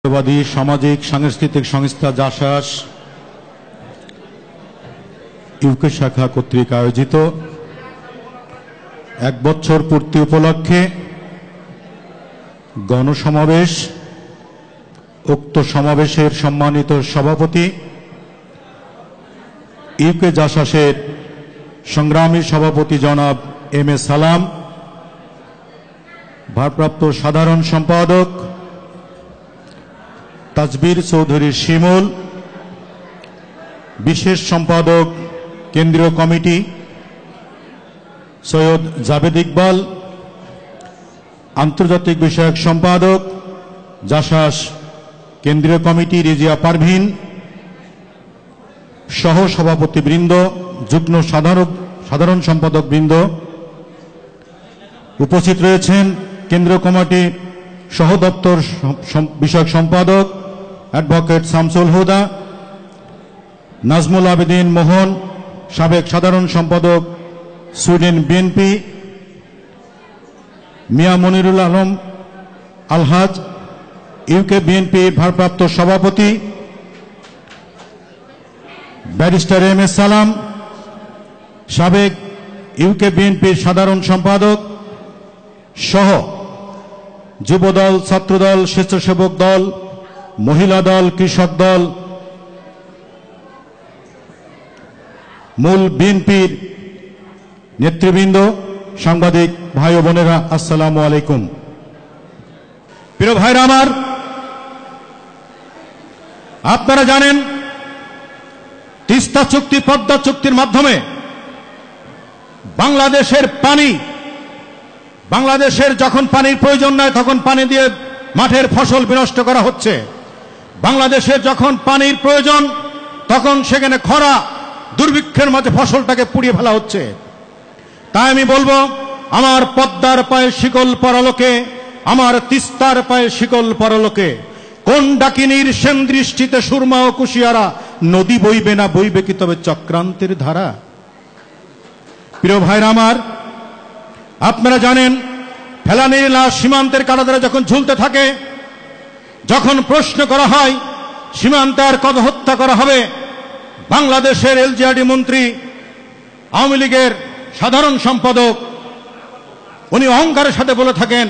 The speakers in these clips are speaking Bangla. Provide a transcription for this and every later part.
বাদী সামাজিক সাংস্কৃতিক সংস্থা জাসাস ইউকে শাখা কর্তৃক আয়োজিত 1 বছর পূর্তি উপলক্ষে গণসমাবেশ। উক্ত সমাবেশের সম্মানিত সভাপতি ইউকে জাসাসের সংগ্রামী সভাপতি জনাব এম এ সালাম, ভারপ্রাপ্ত সাধারণ সম্পাদক তাজবীর চৌধুরী শিমুল, বিশেষ সম্পাদক কেন্দ্রীয় কমিটি সৈয়দ জাবেদ ইকবাল, আন্তর্জাতিক বিষয়ক সম্পাদক জাসাস কেন্দ্রীয় কমিটি রিজিয়া পারভিন, সহ সভাপতিবৃন্দ, যুগ্ম সাধারণ সম্পাদক বৃন্দ, উপস্থিত রয়েছেন কেন্দ্রীয় কমিটি সহ দপ্তর বিষয়ক সম্পাদক অ্যাডভোকেট শামসুল হুদা, নাজমুল আবেদিন মোহন, সাবেক সাধারণ সম্পাদক সুইডেন বিএনপি, মিয়া মনিরুল আলম আলহাজ, ইউকে বিএনপি ভারপ্রাপ্ত সভাপতি ব্যারিস্টার এম এ সালাম, সাবেক ইউকে বিএনপির সাধারণ সম্পাদক সহ যুবদল, ছাত্রদল, স্বেচ্ছাসেবক দল, মহিলা দল, কৃষক দল, মূল বিএনপির নেতৃবৃন্দ, সাংবাদিক ভাই ও বোনেরা, আসসালামু আলাইকুম। প্রিয় ভাইরা আমার, আপনারা জানেন তিস্তা চুক্তি, পদ্মা চুক্তির মাধ্যমে বাংলাদেশের যখন পানির প্রয়োজন নয় তখন পানি দিয়ে মাঠের ফসল বিনষ্ট করা হচ্ছে। বাংলাদেশের যখন পানির প্রয়োজন তখন সেখানে খরা দুর্ভিক্ষের মাঝে ফসলটাকে পুড়িয়ে ফেলা হচ্ছে। তাই আমি বলবো, আমার পদ্মার পায়ে শিকল পরালোকে, আমার তিস্তার পায়ে শিকল পরালোকে, কোন ডাকিনীর সেন দৃষ্টিতে সুরমা ও কুশিয়ারা, নদী বইবে না, বইবে কি তবে চক্রান্তের ধারা। প্রিয় ভাইরা আমার, আপনারা জানেন ফেলানির লাশ সীমান্তের কাঁটাতারে যখন ঝুলতে থাকে, যখন প্রশ্ন করা হয় সীমান্তে আর কত হত্যা করা হবে, বাংলাদেশের এলজিআরডি মন্ত্রী, আওয়ামী লীগের সাধারণ সম্পাদক, উনি অহংকারের সাথে বলে থাকেন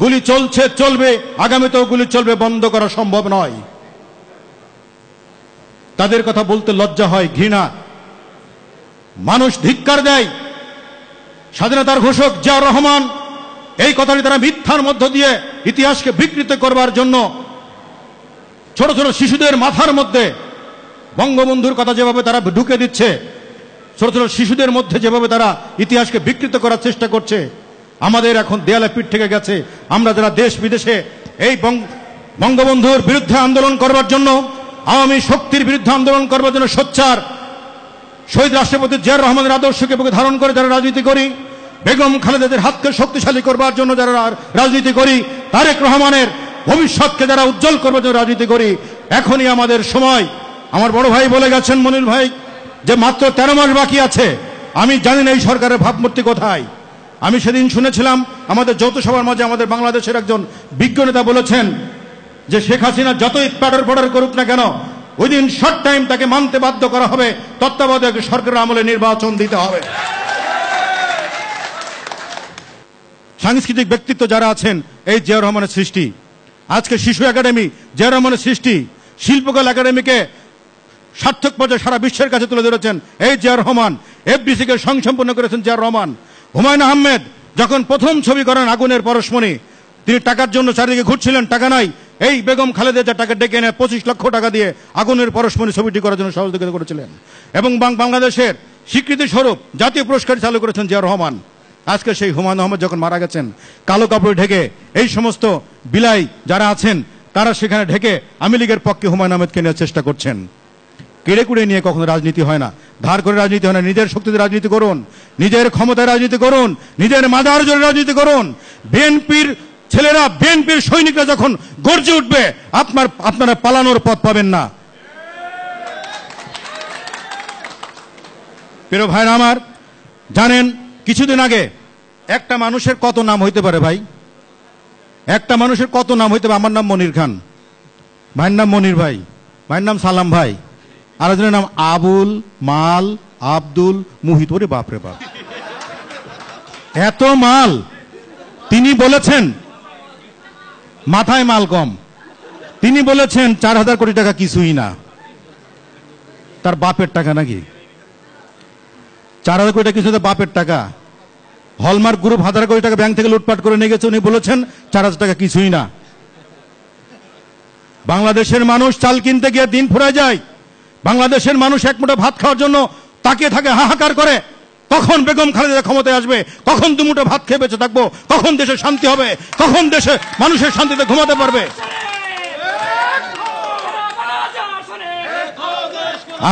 গুলি চলছে, চলবে, আগামীতেও গুলি চলবে, বন্ধ করা সম্ভব নয়। তাদের কথা বলতে লজ্জা হয়, ঘৃণা, মানুষ ধিক্কার দেয়। স্বাধীনতার ঘোষক জিয়াউর রহমান এই কথাটি তারা মিথ্যার মধ্য দিয়ে ইতিহাসকে বিকৃত করবার জন্য ছোট ছোট শিশুদের মাথার মধ্যে বঙ্গবন্ধুর কথা যেভাবে তারা ঢুকে দিচ্ছে, ছোট ছোট শিশুদের মধ্যে যেভাবে তারা ইতিহাসকে বিকৃত করার চেষ্টা করছে, আমাদের এখন দেয়ালে পিঠ থেকে গেছে। আমরা যারা দেশ বিদেশে এই বঙ্গবন্ধুর বিরুদ্ধে আন্দোলন করবার জন্য, আওয়ামী শক্তির বিরুদ্ধে আন্দোলন করবার জন্য সোচ্চার, শহীদ রাষ্ট্রপতি জিয়াউর রহমানের আদর্শকে বুকে ধারণ করে যারা রাজনীতি করি, বেগম খালেদাদের হাতকে শক্তিশালী করবার জন্য যারা রাজনীতি করি, তারেক রহমানের ভবিষ্যৎকে যারা উজ্জ্বল করবার জন্য রাজনীতি করি, এখনই আমাদের সময়। আমার বড় ভাই বলে গেছেন, মনির ভাই, যে মাত্র 13 মাস বাকি আছে। আমি জানি না এই সরকারের ভাবমূর্তি কোথায়। আমি সেদিন শুনেছিলাম আমাদের যৌথ সভার মাঝে আমাদের বাংলাদেশের একজন বিজ্ঞ নেতা বলেছেন যে শেখ হাসিনা যতই প্যাডার পডার করুক না কেন, ওই দিন শর্ট টাইম তাকে মানতে বাধ্য করা হবে, তত্ত্বাবধায়ক সরকারের আমলে নির্বাচন দিতে হবে। সাংস্কৃতিক ব্যক্তিত্ব যারা আছেন, এই জিয়াউর রহমানের সৃষ্টি, আজকে শিশু একাডেমি জিয়াউর রহমানের সৃষ্টি, শিল্পকলা একাডেমিকে সার্থক পর্যায়ে সারা বিশ্বের কাছে তুলে ধরেছেন এই জিয়াউর রহমান, এফডিসিকে সংসম্পন্ন করেছেন জিয়াউর রহমান। হুমায়ুন আহমেদ যখন প্রথম ছবি করেন আগুনের পরশমণি, তিনি টাকার জন্য চারিদিকে ঘুরছিলেন, টাকা নাই, এই বেগম খালেদা জিয়া টাকা ডেকে এনে 25 লক্ষ টাকা দিয়ে আগুনের পরশমণি ছবিটি করার জন্য সহযোগিতা করেছিলেন। এবং বাংলাদেশের স্বীকৃতি স্বরূপ জাতীয় পুরস্কার চালু করেছেন জিয়াউর রহমান। আজকে সেই হুমায়ুন আহমেদ যখন মারা গেছেন, কালো কাপড় ঢেকে এই সমস্ত বিলাই যারা আছেন তারা সেখানে ঢেকে আওয়ামী লীগের পক্ষে হুমায়ুন আহমেদকে নেওয়ার চেষ্টা করছেন। কেড়ে কুড়ে নিয়ে কখনো রাজনীতি হয় না, ধার করে রাজনীতি হয় না। নিজের শক্তিতে রাজনীতি করুন, নিজের ক্ষমতায় রাজনীতি করুন, নিজের মাদার জোরে রাজনীতি করুন। বিএনপির ছেলেরা, বিএনপির সৈনিকরা যখন গর্জে উঠবে, আপনারা পালানোর পথ পাবেন না। প্রিয় ভাইরা আমার, জানেন কিছুদিন আগে একটা মানুষের কত নাম হইতে পারে ভাই? একটা মানুষের কত নাম হইতে পারে? আমার নাম মনির খান, ভাইয়ের নাম মনির ভাই, ভাইয়ের নাম সালাম ভাই, আর একজনের নাম আবুল মাল আব্দুল মুহিত। ওরে বাপ রে বাপ, এত মাল! তিনি বলেছেন মাথায় মাল কম। তিনি বলেছেন 4,000 কোটি টাকা কিছুই না। তার বাপের টাকা নাকি? 4,000 কোটি টাকা কিছু, বাপের টাকা। হলমার্ক গ্রুপ 1,000 কোটি টাকা ব্যাংক থেকে লুটপাট করে নিয়ে গেছে, উনি বলেছেন 4,000 টাকা কিছুই না। বাংলাদেশের মানুষ চাল কিনতে গিয়ে দিন ফুরায় যায়। বাংলাদেশের মানুষ এক মুঠো ভাত খাওয়ার জন্য তাকিয়ে থাকে, হাহাকার করে, কখন বেগম খালেদা ক্ষমতায় আসবে, কখন দুমুঠো ভাত খেয়ে বেঁচে থাকবো, কখন দেশে শান্তি হবে, কখন দেশে মানুষের শান্তিতে ঘুমাতে পারবে।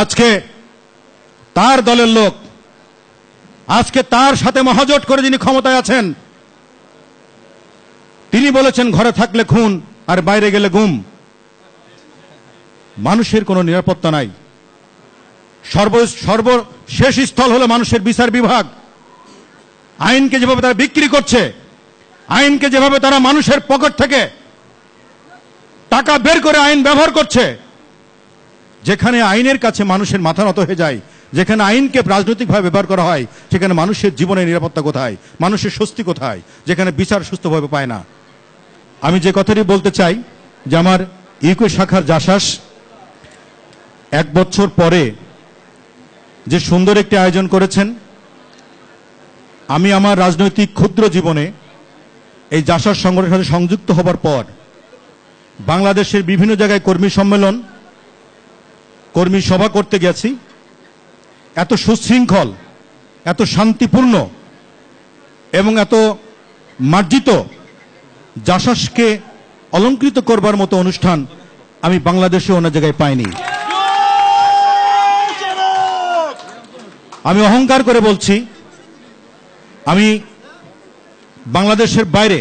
আজকে তার দলের লোক, আজকে তার সাথে মহাজোট করে যিনি ক্ষমতায় আছেন, তিনি বলেছেন ঘরে থাকলে খুন আর বাইরে গেলে গুম। মানুষের কোনো নিরাপত্তা নাই। সর্বশেষ স্থল হলো মানুষের বিচার বিভাগ। আইনকে যেভাবে তারা বিক্রি করছে, আইনকে যেভাবে তারা মানুষের পকেট থেকে টাকা বের করে আইন ব্যবহার করছে, যেখানে আইনের কাছে মানুষের মাথা নত হয়ে যায়, যেখানে আইনকে রাজনৈতিকভাবে ব্যবহার করা হয়, সেখানে মানুষের জীবনের নিরাপত্তা কোথায়, মানুষের স্বস্তি কোথায়, যেখানে বিচার সুস্থভাবে পায় না। আমি যে কথাটি বলতে চাই যে আমার ইউকে শাখার জাসাস 1 বছর পরে যে সুন্দর একটি আয়োজন করেছেন, আমি আমার রাজনৈতিক ক্ষুদ্র জীবনে এই জাসাস সংগঠনের সাথে সংযুক্ত হবার পর বাংলাদেশের বিভিন্ন জায়গায় কর্মী সম্মেলন, কর্মী সভা করতে গেছি। এত সুশৃঙ্খল, এত শান্তিপূর্ণ এবং এত মার্জিত জাসাসকে অলঙ্কৃত করবার মতো অনুষ্ঠান আমি বাংলাদেশে অন্য জায়গায় পাইনি। আমি অহংকার করে বলছি, আমি বাংলাদেশের বাইরে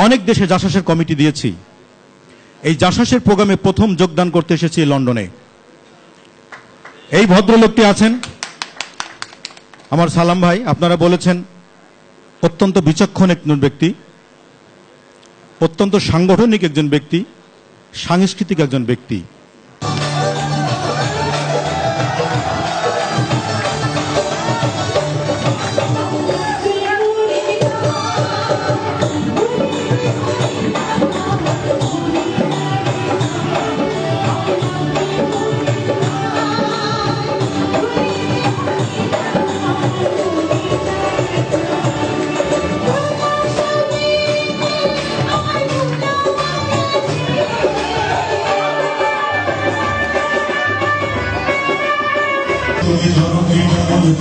অনেক দেশে জাসাসের কমিটি দিয়েছি। এই জাসাসের প্রোগ্রামে প্রথম যোগদান করতে এসেছি লন্ডনে। এই ভদ্রলোকটি আছেন আমার সালাম ভাই। আপনারা বলেছেন অত্যন্ত বিচক্ষণ একজন ব্যক্তি, অত্যন্ত সাংগঠনিক একজন ব্যক্তি, সাংস্কৃতিক একজন ব্যক্তি।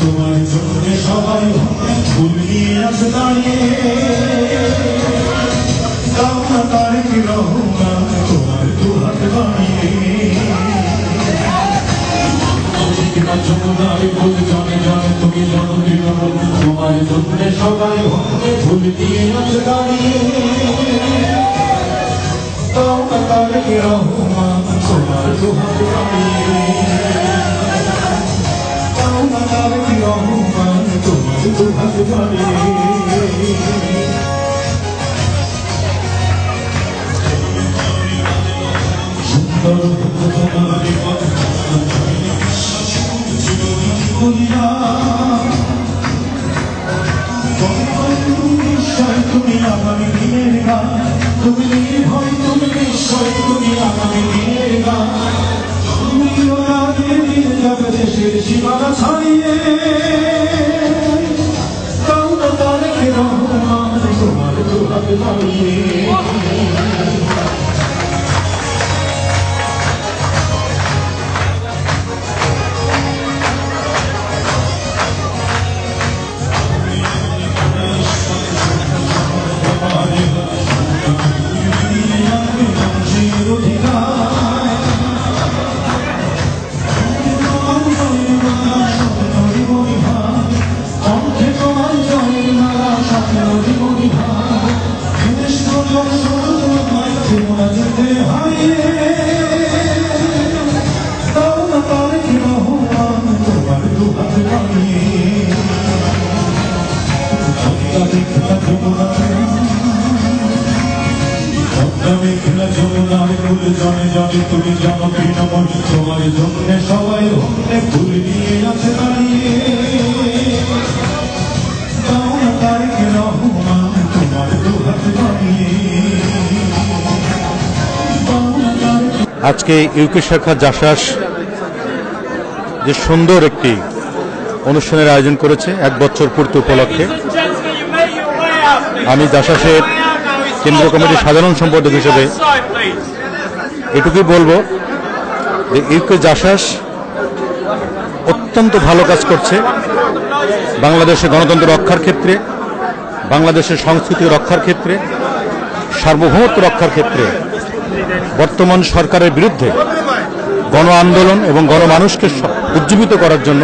তোমার জন্য সবাই ফুল নিয়ে আসে দাঁড়িয়ে, তারেক রহমান তোমার দুহাত বাড়িয়ে, যমুনায় ফুল জনে জনে তুমি জনপ্রিয়, তোমার জন্য সবাই ফুল নিয়ে আসে দাঁড়িয়ে, তারেক রহমান তোমার দুহাত বাড়িয়ে, তোমার দুহাত বাড়িয়ে। সুন্দর তোমার নিশ্চয় তুমি আগামী দিনের গান, তুমি নির্ভয়, তুমি নিশ্চয় তুমি আগামী দিনের গান, যাবে দেশের সীমানা ছাড়িয়ে, তারেক রহমান তোমার দুহাত বাড়িয়ে। জনে খেলা যমুনায় ফুল জনে জনে তুমি জনতৃণমূল তোমার জন্য সবাই হন্যে ফুল নিয়ে আছে দাঁড়িয়ে দাও না তারেক রহমান তোমার দুহাত বাড়িয়ে আজকে ইউকে শাখা জাসাস যে সুন্দর একটি অনুষ্ঠানের আয়োজন করেছে 1 বছর পূর্তি উপলক্ষে। আমি জাসাসের কেন্দ্রীয় কমিটির সাধারণ সম্পাদক হিসেবে এটুকুই বলবো যে ইউকে জাসাস অত্যন্ত ভালো কাজ করছে বাংলাদেশের গণতন্ত্র রক্ষার ক্ষেত্রে, বাংলাদেশের সংস্কৃতি রক্ষার ক্ষেত্রে, সার্বভৌমত্ব রক্ষার ক্ষেত্রে। বর্তমান সরকারের বিরুদ্ধে গণ আন্দোলন এবং গণমানুষকে উজ্জীবিত করার জন্য,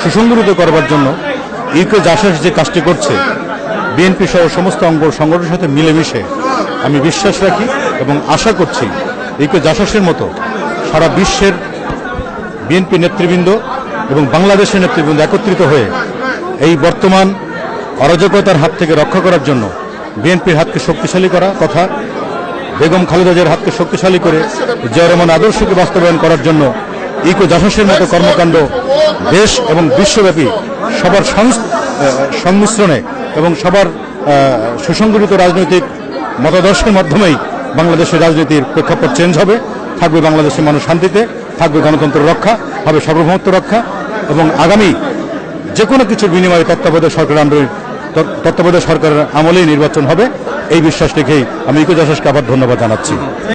সুসংগঠিত করবার জন্য ইউকে জাসাস যে কাজটি করছে, বিএনপি সহ সমস্ত অঙ্গ সংগঠনের সাথে মিলেমিশে আমি বিশ্বাস রাখি এবং আশা করছি ইউকে জাসাসের মতো সারা বিশ্বের বিএনপি নেতৃবৃন্দ এবং বাংলাদেশের নেতৃবৃন্দ একত্রিত হয়ে এই বর্তমান অরাজকতার হাত থেকে রক্ষা করার জন্য বিএনপির হাতকে শক্তিশালী করা তথা বেগম খালেদা জিয়ার হাতকে শক্তিশালী করে জিয়া রহমান আদর্শকে বাস্তবায়ন করার জন্য ইউকে জাসাসের মতো কর্মকাণ্ড দেশ এবং বিশ্বব্যাপী সবার সংমিশ্রণে এবং সবার সুসংগঠিত রাজনৈতিক মতাদর্শের মাধ্যমেই বাংলাদেশের রাজনীতির প্রেক্ষাপট চেঞ্জ হবে। থাকবে বাংলাদেশের মানুষ শান্তিতে, থাকবে গণতন্ত্র রক্ষা, হবে সার্বভৌমত্ব রক্ষা এবং আগামী যে কোনো কিছুর বিনিময়ে তত্ত্বাবধায়ক সরকারের আমলেই নির্বাচন হবে। এই বিশ্বাস রেখেই আমি ইউকে জাসাসকে আবার ধন্যবাদ জানাচ্ছি।